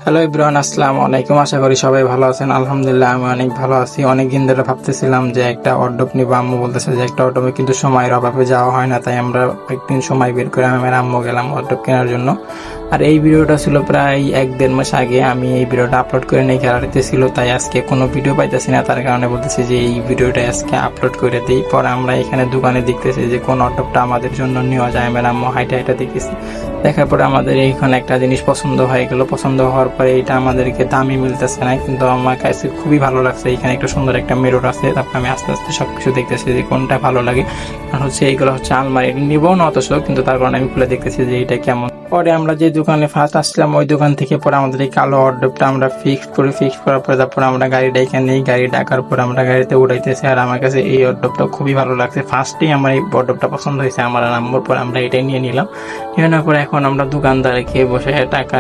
Hello everyone, আসসালামু আলাইকুম। আশা করি সবাই ভালো আছেন। আলহামদুলিল্লাহ আমি অনেক ভালো আছি। অনেকদিন ধরে ভাবতেছিলাম যে একটা ওয়ারড্রোব নিবো। আম্মু বলতেছে যে একটা ওয়ারড্রোবে কিন্তু সময়ের অভাবে যাওয়া হয় না, তাই আমরা একদিন সময় বের করে আমি আর আম্মু গেলাম ওয়ারড্রোব কেনার জন্য। আর এই ভিডিওটা ছিল প্রায় 1-1.5 মাস আগে। আমি এই ভিডিওটা আপলোড করে নেই, গ্যালারিতে ছিল, তাই আজকে কোনো ভিডিও পাইতেছি না। তার কারণে বলতেছি যে এই ভিডিওটা আজকে আপলোড করে দিই। পরে আমরা এখানে দোকানে দেখতেছি যে কোন ওয়ারড্রোবটা আমাদের জন্য নেওয়া যায়। আমি আর আম্মু হাইটা হাইটা দেখতেছি। দেখার পরে আমাদের এইখানে একটা জিনিস পছন্দ হয়ে গেল। পছন্দ হওয়ার পরে এটা আমাদেরকে দামি মিলতেছে না, কিন্তু আমার কাছে খুবই ভালো লাগছে। এখানে একটা সুন্দর একটা মিরর আছে। তারপর আমি আস্তে আস্তে সবকিছু দেখতেছি যে কোনটা ভালো লাগে। কারণ হচ্ছে এইগুলো হচ্ছে আলমারি নিবো না অথচ, কিন্তু তার কারণে আমি খুলে দেখতেছি যে এটা কেমন। পরে আমরা যে দোকানে ফার্স্ট আসলাম ওই দোকান থেকে পরে আমাদের এই কালো ওয়ারড্রোবটা আমরা ফিক্সড করার পরে তারপর আমরা গাড়িটা এখানে গাড়ি ডাকার পর আমরা গাড়িতে উঠাইতেছি। আর আমার কাছে এই ওয়ারড্রোবটা খুবই ভালো লাগছে। ফার্স্টেই আমার এই ওয়ারড্রোবটা পছন্দ হয়েছে আমার নাম্বার, পর আমরা এটাই নিয়ে নিলাম। নেওয়ার পর এখন আমরা দোকানদারকে বসে টাকা